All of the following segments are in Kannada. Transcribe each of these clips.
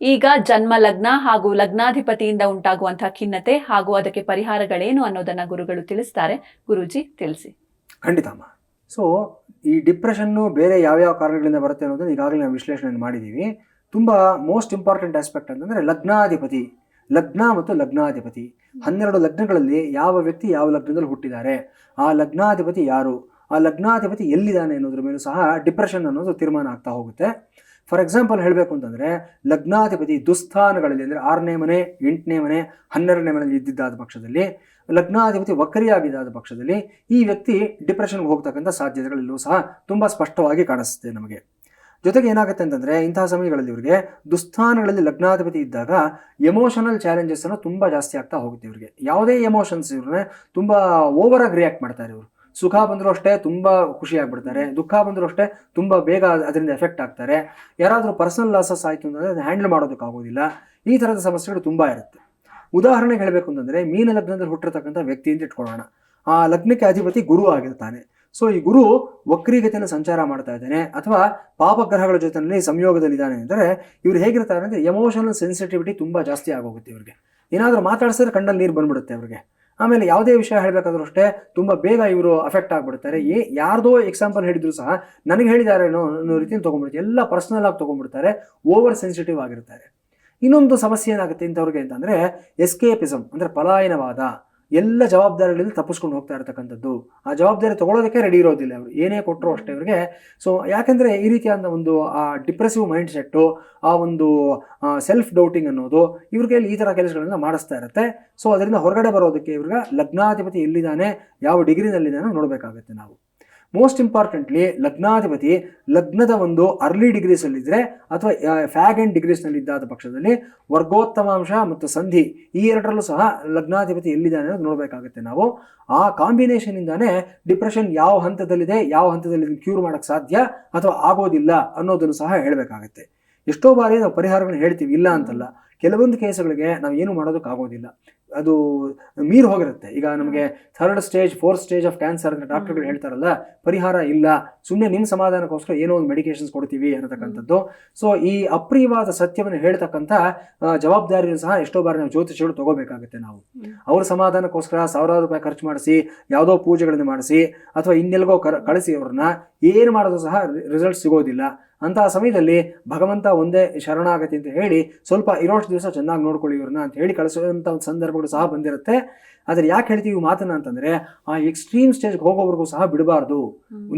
ಈಗ ಜನ್ಮ ಲಗ್ನ ಹಾಗೂ ಲಗ್ನಾಧಿಪತಿಯಿಂದ ಉಂಟಾಗುವಂತಹ ಖಿನ್ನತೆ ಹಾಗೂ ಅದಕ್ಕೆ ಪರಿಹಾರಗಳೇನು ಅನ್ನೋದನ್ನ ಗುರುಗಳು ತಿಳಿಸ್ತಾರೆ. ಗುರೂಜಿ ತಿಳಿಸಿ. ಖಂಡಿತಮ್ಮ. ಸೊ ಈ ಡಿಪ್ರೆಷನ್ನು ಬೇರೆ ಯಾವ್ಯಾವ ಕಾರಣಗಳಿಂದ ಬರುತ್ತೆ ಅನ್ನೋದನ್ನ ಈಗಾಗಲೇ ನಾವು ವಿಶ್ಲೇಷಣೆ ಮಾಡಿದ್ದೀವಿ. ತುಂಬ ಮೋಸ್ಟ್ ಇಂಪಾರ್ಟೆಂಟ್ ಆಸ್ಪೆಕ್ಟ್ ಅಂತಂದರೆ ಲಗ್ನಾಧಿಪತಿ, ಲಗ್ನ ಮತ್ತು ಲಗ್ನಾಧಿಪತಿ. 12 ಲಗ್ನಗಳಲ್ಲಿ ಯಾವ ವ್ಯಕ್ತಿ ಯಾವ ಲಗ್ನದಲ್ಲಿ ಹುಟ್ಟಿದ್ದಾರೆ, ಆ ಲಗ್ನಾಧಿಪತಿ ಯಾರು, ಆ ಲಗ್ನಾಧಿಪತಿ ಎಲ್ಲಿದ್ದಾನೆ ಅನ್ನೋದ್ರ ಮೇಲೂ ಸಹ ಡಿಪ್ರೆಷನ್ ಅನ್ನೋದು ತೀರ್ಮಾನ ಆಗ್ತಾ ಹೋಗುತ್ತೆ. ಫಾರ್ ಎಕ್ಸಾಂಪಲ್ ಹೇಳಬೇಕು ಅಂತಂದರೆ ಲಗ್ನಾಧಿಪತಿ ದುಸ್ಥಾನಗಳಲ್ಲಿ ಅಂದರೆ 6ನೇ ಮನೆ, 8ನೇ ಮನೆ, 12ನೇ ಮನೆಯಲ್ಲಿ ಇದ್ದಿದ್ದಾದ ಪಕ್ಷದಲ್ಲಿ, ಲಗ್ನಾಧಿಪತಿ ವಕ್ರಿಯಾಗಿದ್ದಾದ ಪಕ್ಷದಲ್ಲಿ ಈ ವ್ಯಕ್ತಿ ಡಿಪ್ರೆಷನ್ಗೆ ಹೋಗ್ತಕ್ಕಂಥ ಸಾಧ್ಯತೆಗಳೆಲ್ಲೂ ಸಹ ತುಂಬ ಸ್ಪಷ್ಟವಾಗಿ ಕಾಣಿಸುತ್ತೆ ನಮಗೆ. ಜೊತೆಗೆ ಏನಾಗುತ್ತೆ ಅಂತಂದರೆ ಇಂತಹ ಸಮಯಗಳಲ್ಲಿ ಇವರಿಗೆ ದುಸ್ಥಾನಗಳಲ್ಲಿ ಲಗ್ನಾಧಿಪತಿ ಇದ್ದಾಗ ಎಮೋಷನಲ್ ಚಾಲೆಂಜಸ್ ಅನ್ನು ತುಂಬ ಜಾಸ್ತಿ ಆಗ್ತಾ ಹೋಗುತ್ತೆ. ಇವರಿಗೆ ಯಾವುದೇ ಎಮೋಷನ್ಸ್ ಇವ್ರನ್ನ ತುಂಬ ಓವರಾಗಿ ರಿಯಾಕ್ಟ್ ಮಾಡ್ತಾರೆ. ಇವರು ಸುಖ ಬಂದರೂ ಅಷ್ಟೇ ತುಂಬ ಖುಷಿ ಆಗ್ಬಿಡ್ತಾರೆ, ದುಃಖ ಬಂದರೂ ಅಷ್ಟೇ ತುಂಬ ಬೇಗ ಅದರಿಂದ ಎಫೆಕ್ಟ್ ಆಗ್ತಾರೆ. ಯಾರಾದರೂ ಪರ್ಸನಲ್ ಲಾಸಸ್ ಆಯಿತು ಅಂತಂದರೆ ಅದನ್ನು ಹ್ಯಾಂಡಲ್ ಮಾಡೋದಕ್ಕಾಗೋದಿಲ್ಲ. ಈ ಥರದ ಸಮಸ್ಯೆಗಳು ತುಂಬ ಇರುತ್ತೆ. ಉದಾಹರಣೆಗೆ ಹೇಳಬೇಕು ಅಂತಂದರೆ ಮೀನ ಲಗ್ನದಲ್ಲಿ ಹುಟ್ಟಿರ್ತಕ್ಕಂಥ ವ್ಯಕ್ತಿ ಅಂತ ಇಟ್ಕೊಳ್ಳೋಣ. ಆ ಲಗ್ನಕ್ಕೆ ಅಧಿಪತಿ ಗುರು ಆಗಿರ್ತಾನೆ. ಸೊ ಈ ಗುರು ವಕ್ರೀಗತಿಯನ್ನು ಸಂಚಾರ ಮಾಡ್ತಾ ಇದ್ದಾನೆ ಅಥವಾ ಪಾಪಗ್ರಹಗಳ ಜೊತೆಯಲ್ಲಿ ಸಂಯೋಗದಲ್ಲಿದ್ದಾನೆ ಅಂದರೆ ಇವ್ರು ಹೇಗಿರ್ತಾರೆ ಅಂದರೆ ಎಮೋಷನಲ್ ಸೆನ್ಸಿಟಿವಿಟಿ ತುಂಬ ಜಾಸ್ತಿ ಆಗೋಗುತ್ತೆ. ಇವ್ರಿಗೆ ಏನಾದರೂ ಮಾತಾಡಿಸಿದ್ರೆ ಕಣ್ಣಲ್ಲಿ ನೀರು ಬಂದ್ಬಿಡುತ್ತೆ ಅವ್ರಿಗೆ. ಆಮೇಲೆ ಯಾವುದೇ ವಿಷಯ ಹೇಳಬೇಕಾದ್ರೂ ಅಷ್ಟೇ ತುಂಬ ಬೇಗ ಇವರು ಅಫೆಕ್ಟ್ ಆಗಿಬಿಡ್ತಾರೆ. ಯಾರ್ದೋ ಎಕ್ಸಾಂಪಲ್ ಹೇಳಿದ್ರು ಸಹ ನನಗೆ ಹೇಳಿದ್ದಾರೆ ಅನ್ನೋ ರೀತಿಯಲ್ಲಿ ತೊಗೊಂಡ್ಬಿಡ್ತಾರೆ. ಎಲ್ಲ ಪರ್ಸನಲ್ ಆಗಿ ತೊಗೊಂಡ್ಬಿಡ್ತಾರೆ, ಓವರ್ ಸೆನ್ಸಿಟಿವ್ ಆಗಿರ್ತಾರೆ. ಇನ್ನೊಂದು ಸಮಸ್ಯೆ ಏನಾಗುತ್ತೆ ಇಂಥವ್ರಿಗೆ ಅಂತಂದರೆ ಎಸ್ಕೇಪಿಸಮ್ ಅಂದರೆ ಪಲಾಯನವಾದ. ಎಲ್ಲ ಜವಾಬ್ದಾರಿಗಳಿಂದ ತಪ್ಪಿಸ್ಕೊಂಡು ಹೋಗ್ತಾ ಇರತಕ್ಕಂಥದ್ದು. ಆ ಜವಾಬ್ದಾರಿ ತೊಗೊಳೋದಕ್ಕೆ ರೆಡಿ ಇರೋದಿಲ್ಲ ಅವರು, ಏನೇ ಕೊಟ್ಟರು ಅಷ್ಟೇ ಇವರಿಗೆ. ಸೊ ಯಾಕೆಂದರೆ ಈ ರೀತಿಯಾದ ಒಂದು ಆ ಡಿಪ್ರೆಸಿವ್ ಮೈಂಡ್ ಸೆಟ್ಟು, ಆ ಒಂದು ಸೆಲ್ಫ್ ಡೌಟಿಂಗ್ ಅನ್ನೋದು ಇವ್ರಿಗೆ ಈ ಥರ ಕೆಲಸಗಳನ್ನ ಮಾಡಿಸ್ತಾ ಇರುತ್ತೆ. ಸೊ ಅದರಿಂದ ಹೊರಗಡೆ ಬರೋದಕ್ಕೆ ಇವ್ರಿಗೆ ಲಗ್ನಾಧಿಪತಿ ಎಲ್ಲಿದ್ದಾನೆ, ಯಾವ ಡಿಗ್ರಿನಲ್ಲಿದ್ದಾನೆ ನೋಡಬೇಕಾಗುತ್ತೆ ನಾವು. ಮೋಸ್ಟ್ ಇಂಪಾರ್ಟೆಂಟ್ಲಿ ಲಗ್ನಾಧಿಪತಿ ಲಗ್ನದ ಒಂದು ಅರ್ಲಿ ಡಿಗ್ರೀಸಲ್ಲಿದ್ದರೆ ಅಥವಾ ಫ್ಯಾಗ್ ಆ್ಯಂಡ್ ಡಿಗ್ರೀಸ್ನಲ್ಲಿದ್ದಾದ ಪಕ್ಷದಲ್ಲಿ ವರ್ಗೋತ್ತಮಾಂಶ ಮತ್ತು ಸಂಧಿ ಈ ಎರಡರಲ್ಲೂ ಸಹ ಲಗ್ನಾಧಿಪತಿ ಎಲ್ಲಿದ್ದಾನೆ ಅನ್ನೋದು ನೋಡಬೇಕಾಗುತ್ತೆ ನಾವು. ಆ ಕಾಂಬಿನೇಷನಿಂದಾನೇ ಡಿಪ್ರೆಷನ್ ಯಾವ ಹಂತದಲ್ಲಿದೆ, ಯಾವ ಹಂತದಲ್ಲಿ ಕ್ಯೂರ್ ಮಾಡೋಕ್ಕೆ ಸಾಧ್ಯ ಅಥವಾ ಆಗೋದಿಲ್ಲ ಅನ್ನೋದನ್ನು ಸಹ ಹೇಳಬೇಕಾಗತ್ತೆ. ಎಷ್ಟೋ ಬಾರಿ ನಾವು ಪರಿಹಾರಗಳನ್ನ ಹೇಳ್ತೀವಿ, ಇಲ್ಲ ಅಂತಲ್ಲ. ಕೆಲವೊಂದು ಕೇಸುಗಳಿಗೆ ನಾವು ಏನು ಮಾಡೋದಕ್ಕಾಗೋದಿಲ್ಲ, ಅದು ಮೀರಿ ಹೋಗಿರುತ್ತೆ. ಈಗ ನಮಗೆ 3rd stage 4th stage of cancer ಅಂತ ಡಾಕ್ಟರ್ಗಳು ಹೇಳ್ತಾರಲ್ಲ, ಪರಿಹಾರ ಇಲ್ಲ, ಸುಮ್ಮನೆ ನಿಮ್ಮ ಸಮಾಧಾನಕ್ಕೋಸ್ಕರ ಏನೋ ಒಂದು ಮೆಡಿಕೇಶನ್ಸ್ ಕೊಡ್ತೀವಿ ಅನ್ನತಕ್ಕಂಥದ್ದು. ಸೊ ಈ ಅಪ್ರಿಯವಾದ ಸತ್ಯವನ್ನು ಹೇಳ್ತಕ್ಕಂಥ ಜವಾಬ್ದಾರಿಯನ್ನು ಸಹ ಎಷ್ಟೋ ಬಾರಿ ನಾವು ಜ್ಯೋತಿಷಿಗಳು ತಗೋಬೇಕಾಗುತ್ತೆ. ನಾವು ಅವ್ರ ಸಮಾಧಾನಕ್ಕೋಸ್ಕರ ಸಾವಿರಾರು ರೂಪಾಯಿ ಖರ್ಚು ಮಾಡಿಸಿ ಯಾವುದೋ ಪೂಜೆಗಳನ್ನು ಮಾಡಿಸಿ ಅಥವಾ ಇನ್ನೆಲ್ಗೋ ಕಳಿಸಿ ಅವ್ರನ್ನ ಏನು ಮಾಡೋದು ಸಹ ರಿಸಲ್ಟ್ ಸಿಗೋದಿಲ್ಲ. ಅಂತಹ ಸಮಯದಲ್ಲಿ ಭಗವಂತ ಒಂದೇ ಶರಣಾಗತಿ ಅಂತ ಹೇಳಿ ಸ್ವಲ್ಪ ಇರೋಷ್ಟು ದಿವಸ ಚೆನ್ನಾಗಿ ನೋಡ್ಕೊಳ್ಳಿ ಇವ್ರನ್ನ ಅಂತ ಹೇಳಿ ಕಳಿಸುವಂಥ ಒಂದು ಸಂದರ್ಭಗಳು ಸಹ ಬಂದಿರುತ್ತೆ. ಆದರೆ ಯಾಕೆ ಹೇಳ್ತೀವಿ ಮಾತನ್ನ ಅಂತಂದರೆ ಆ ಎಕ್ಸ್ಟ್ರೀಮ್ ಸ್ಟೇಜ್ಗೆ ಹೋಗೋವರೆಗೂ ಸಹ ಬಿಡಬಾರ್ದು.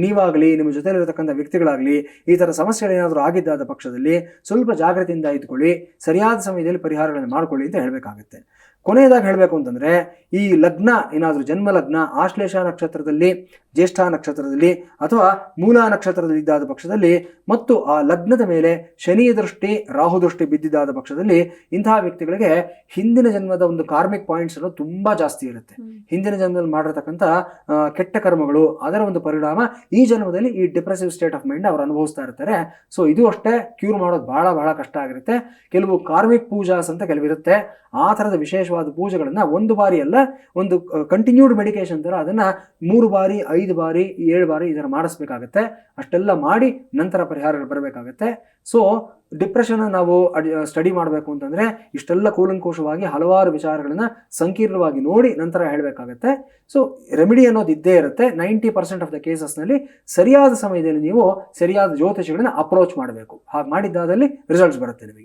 ನೀವಾಗಲಿ ನಿಮ್ಮ ಜೊತೆಲಿರತಕ್ಕಂಥ ವ್ಯಕ್ತಿಗಳಾಗಲಿ ಈ ಥರ ಸಮಸ್ಯೆಗಳೇನಾದರೂ ಆಗಿದ್ದಾದ ಪಕ್ಷದಲ್ಲಿ ಸ್ವಲ್ಪ ಜಾಗ್ರತೆಯಿಂದ ಇದ್ಕೊಳ್ಳಿ, ಸರಿಯಾದ ಸಮಯದಲ್ಲಿ ಪರಿಹಾರಗಳನ್ನು ಮಾಡ್ಕೊಳ್ಳಿ ಅಂತ ಹೇಳಬೇಕಾಗುತ್ತೆ. ಕೊನೆಯದಾಗಿ ಹೇಳಬೇಕು ಅಂತಂದರೆ ಈ ಲಗ್ನ ಏನಾದರೂ ಜನ್ಮ ಲಗ್ನ ಆಶ್ಲೇಷ ನಕ್ಷತ್ರದಲ್ಲಿ, ಜ್ಯೇಷ್ಠ ನಕ್ಷತ್ರದಲ್ಲಿ ಅಥವಾ ಮೂಲ ನಕ್ಷತ್ರದಲ್ಲಿ ಇದ್ದಾದ ಪಕ್ಷದಲ್ಲಿ ಮತ್ತು ಆ ಲಗ್ನದ ಮೇಲೆ ಶನಿಯ ದೃಷ್ಟಿ ರಾಹು ದೃಷ್ಟಿ ಬಿದ್ದಿದ್ದಾದ ಪಕ್ಷದಲ್ಲಿ ಇಂತಹ ವ್ಯಕ್ತಿಗಳಿಗೆ ಹಿಂದಿನ ಜನ್ಮದ ಒಂದು ಕಾರ್ಮಿಕ್ ಪಾಯಿಂಟ್ಸ್ ಅನ್ನೋದು ತುಂಬ ಜಾಸ್ತಿ ಇರುತ್ತೆ. ಹಿಂದಿನ ಜನ್ಮದಲ್ಲಿ ಮಾಡಿರ್ತಕ್ಕಂಥ ಕೆಟ್ಟ ಕರ್ಮಗಳು ಅದರ ಒಂದು ಪರಿಣಾಮ ಈ ಜನ್ಮದಲ್ಲಿ ಈ ಡಿಪ್ರೆಸಿವ್ ಸ್ಟೇಟ್ ಆಫ್ ಮೈಂಡ್ ಅವರು ಅನುಭವಿಸ್ತಾ ಇರ್ತಾರೆ. ಸೊ ಇದು ಅಷ್ಟೇ ಕ್ಯೂರ್ ಮಾಡೋದು ಬಹಳ ಕಷ್ಟ ಆಗಿರುತ್ತೆ. ಕೆಲವು ಕಾರ್ಮಿಕ್ ಪೂಜಾಸ್ ಅಂತ ಕೆಲವಿರುತ್ತೆ. ಆ ಥರದ ವಿಶೇಷವಾದ ಪೂಜೆಗಳನ್ನು ಒಂದು ಬಾರಿ ಅಲ್ಲ, ಒಂದು ಕಂಟಿನ್ಯೂಡ್ ಮೆಡಿಕೇಶನ್ ಥರ ಅದನ್ನು 3 ಬಾರಿ 5 ಬಾರಿ 7 ಬಾರಿ ಈ ಥರ ಮಾಡಿಸ್ಬೇಕಾಗತ್ತೆ. ಅಷ್ಟೆಲ್ಲ ಮಾಡಿ ನಂತರ ಪರಿಹಾರಗಳು ಬರಬೇಕಾಗತ್ತೆ. ಸೊ ಡಿಪ್ರೆಷನ್ ನಾವು ಸ್ಟಡಿ ಮಾಡಬೇಕು ಅಂತಂದರೆ ಇಷ್ಟೆಲ್ಲ ಕೂಲಂಕುಷವಾಗಿ ಹಲವಾರು ವಿಚಾರಗಳನ್ನು ಸಂಕೀರ್ಣವಾಗಿ ನೋಡಿ ನಂತರ ಹೇಳಬೇಕಾಗತ್ತೆ. ಸೊ ರೆಮಿಡಿ ಅನ್ನೋದು ಇದ್ದೇ ಇರುತ್ತೆ. 90% ಆಫ್ ದ ಕೇಸಸ್ನಲ್ಲಿ ಸರಿಯಾದ ಸಮಯದಲ್ಲಿ ನೀವು ಸರಿಯಾದ ಜ್ಯೋತಿಷಿಗಳನ್ನ ಅಪ್ರೋಚ್ ಮಾಡಬೇಕು. ಹಾಗೆ ಮಾಡಿದ್ದಾದಲ್ಲಿ ರಿಸಲ್ಟ್ಸ್ ಬರುತ್ತೆ ನಿಮಗೆ.